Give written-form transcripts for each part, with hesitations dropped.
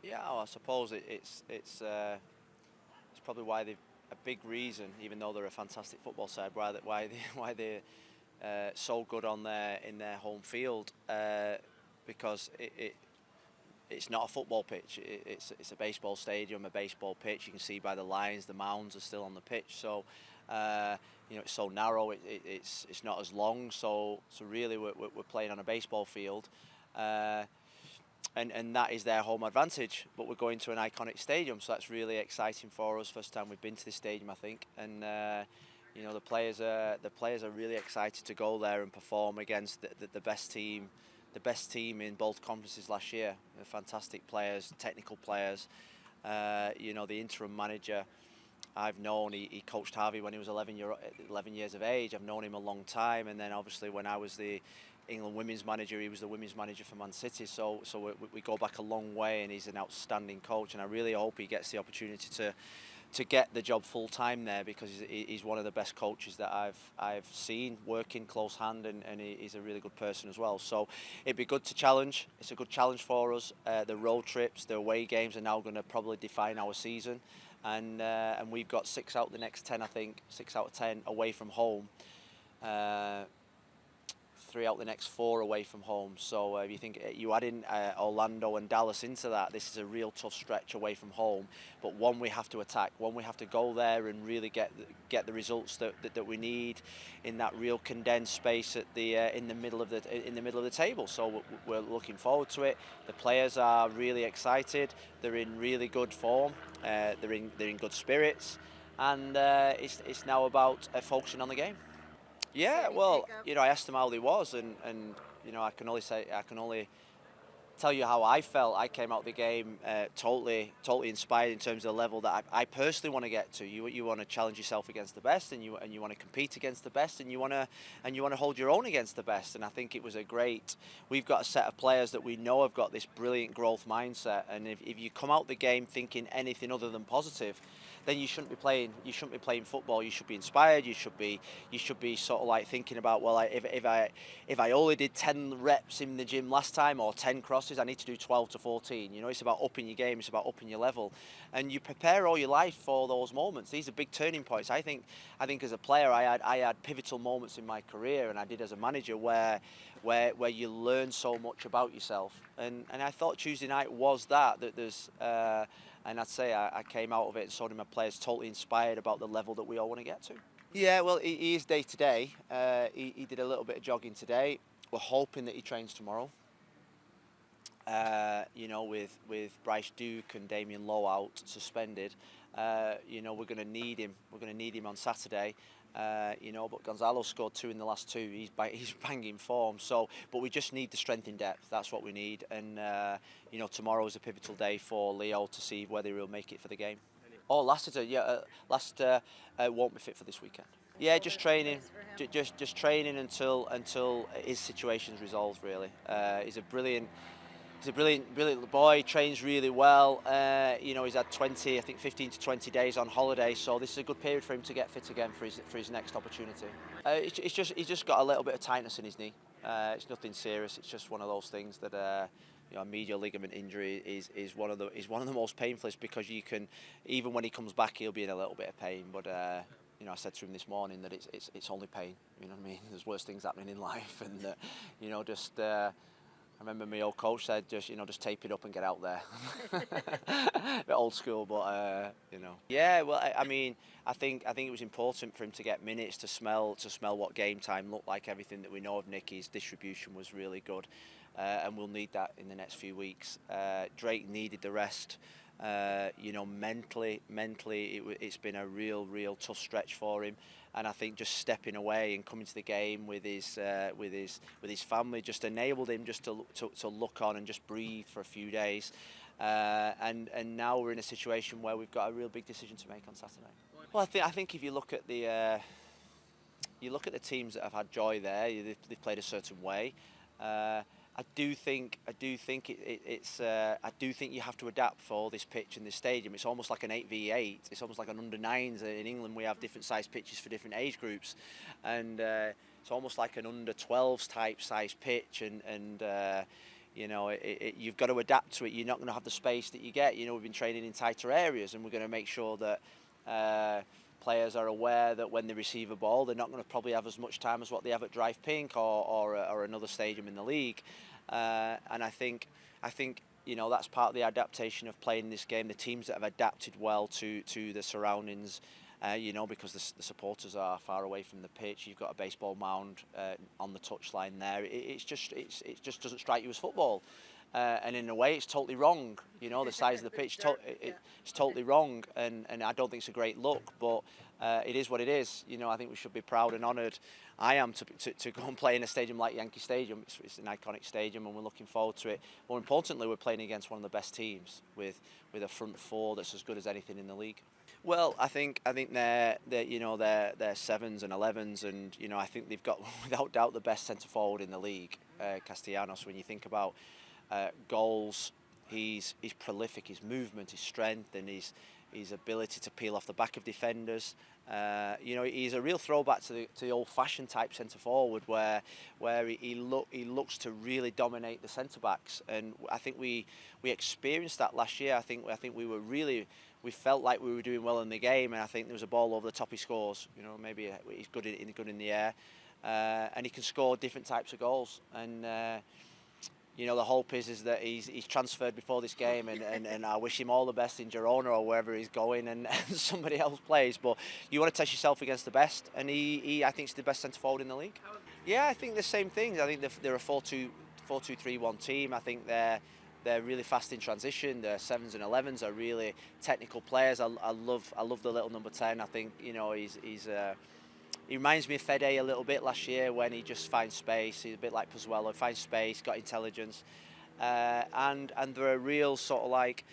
Yeah, well, I suppose it's probably why they a big reason, even though they're a fantastic football side, why they're so good on their in their home field, because it's not a football pitch. It's a baseball stadium, a baseball pitch. You can see by the lines, the mounds are still on the pitch. So, it's so narrow. It's not as long. So really, we're playing on a baseball field, and that is their home advantage. But we're going to an iconic stadium, so that's really exciting for us. First time we've been to this stadium, I think, and the players are really excited to go there and perform against the best team. The best team in both conferences last year. They're fantastic players, technical players. The interim manager I've known, he coached Harvey when he was 11 years of age. I've known him a long time, and then obviously when I was the England women's manager, he was the women's manager for Man City. So we go back a long way, and he's an outstanding coach. And I really hope he gets the opportunity to get the job full time there, because he's one of the best coaches that I've seen working close hand, and he's a really good person as well. So it'd be good to challenge. It's a good challenge for us. The road trips, the away games are now going to probably define our season, and we've got 6 out of the next 10, I think, 6 out of 10 away from home. 3 out of the next 4 away from home. So if you think you add in Orlando and Dallas into that, this is a real tough stretch away from home. But one we have to attack, one we have to go there and really get the results that we need in that real condensed space at the in the middle of the table. So we're looking forward to it. The players are really excited. They're in really good form. They're in good spirits, and it's now about focusing on the game. Yeah, well, I asked him how he was, and I can only tell you how I felt. I came out the game totally inspired in terms of the level that I personally want to get to. You want to challenge yourself against the best, and you want to compete against the best, and you want to hold your own against the best. And I think it was we've got a set of players that we know have got this brilliant growth mindset. And if you come out the game thinking anything other than positive, then you shouldn't be playing. You shouldn't be playing football. You should be inspired. You should be sort of like thinking about, well, if I only did 10 reps in the gym last time, or 10 crosses, I need to do 12 to 14. It's about upping your game. It's about upping your level, and you prepare all your life for those moments. These are big turning points. I think as a player, I had pivotal moments in my career, and I did as a manager where you learn so much about yourself. And I thought Tuesday night was that there's. And I'd say I came out of it and saw my players totally inspired about the level that we all want to get to. Yeah, well, he is day to day. He did a little bit of jogging today. We're hoping that he trains tomorrow. With Bryce Duke and Damien Lowe out suspended, we're going to need him. We're going to need him on Saturday. But Gonzalo scored 2 in the last 2. He's banging form. But we just need the strength in depth. That's what we need. And tomorrow is a pivotal day for Leo to see whether he'll make it for the game. Oh, Lassiter, won't be fit for this weekend. Yeah, just training, just training until his situation's resolved. Really, he's a brilliant boy. Trains really well. He's had 15 to 20 days on holiday, so this is a good period for him to get fit again for his next opportunity. He's just got a little bit of tightness in his knee. It's nothing serious. It's just one of those things that a medial ligament injury is one of the most painfulest, because you can, even when he comes back, he'll be in a little bit of pain. But I said to him this morning that it's only pain. You know what I mean? There's worse things happening in life, and I remember my old coach said, just tape it up and get out there. A bit old school, but Yeah, well, I think it was important for him to get minutes to smell what game time looked like. Everything that we know of Nicky's distribution was really good, and we'll need that in the next few weeks. Drake needed the rest. Mentally, it's been a real tough stretch for him. And I think just stepping away and coming to the game with his family just enabled him just to look on and just breathe for a few days. And now we're in a situation where we've got a real big decision to make on Saturday. Well, I think if you look at the teams that have had joy there, they've played a certain way. I do think you have to adapt for this pitch in this stadium. It's almost like an 8v8. It's almost like an under-9s. In England, we have different size pitches for different age groups, and it's almost like an under-12s type size pitch. And You've got to adapt to it. You're not going to have the space that you get. We've been training in tighter areas, and we're going to make sure that players are aware that when they receive a ball, they're not going to probably have as much time as what they have at Drive Pink or another stadium in the league. And I think that's part of the adaptation of playing this game. The teams that have adapted well to the surroundings. Because the supporters are far away from the pitch. You've got a baseball mound on the touchline there. It just doesn't strike you as football, and in a way, it's totally wrong. The size of the pitch, it's totally wrong, and I don't think it's a great look. But it is what it is. I think we should be proud and honoured. I am to go and play in a stadium like Yankee Stadium. It's an iconic stadium, and we're looking forward to it. More importantly, we're playing against one of the best teams with a front four that's as good as anything in the league. Well, I think they're sevens and 11s, and I think they've got without doubt the best centre forward in the league, Castellanos. When you think about goals, he's prolific. His movement, his strength, and his ability to peel off the back of defenders. He's a real throwback to the old-fashioned type centre forward, where he looks to really dominate the centre backs, and I think we experienced that last year. I think we felt like we were doing well in the game, and I think there was a ball over the top he scores. Maybe he's good in the air, and he can score different types of goals. And the hope is that he's transferred before this game, and I wish him all the best in Girona or wherever he's going, and somebody else plays. But you want to test yourself against the best, and he I think is the best centre forward in the league. Yeah, I think the same things. I think they're a 4-2-3-1 team. I think they're really fast in transition. The 7s and 11s are really technical players. I love the little number 10. I think he reminds me of Fede a little bit last year when he just finds space. He's a bit like Pozuelo, finds space, got intelligence, and they're a real sort of like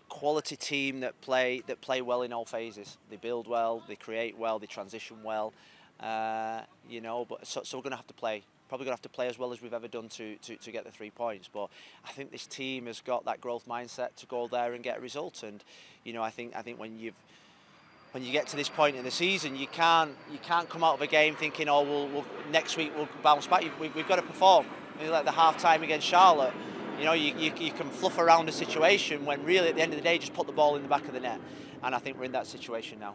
quality team that play well in all phases. They build well, they create well, they transition well. But so we're going to have to play. Probably going to have to play as well as we've ever done to get the 3 points. But I think this team has got that growth mindset to go there and get a result. And I think when you get to this point in the season, you can't come out of a game thinking, we'll next week we'll bounce back. We've got to perform. Like the half time against Charlotte, you can fluff around a situation when really at the end of the day just put the ball in the back of the net. And I think we're in that situation now.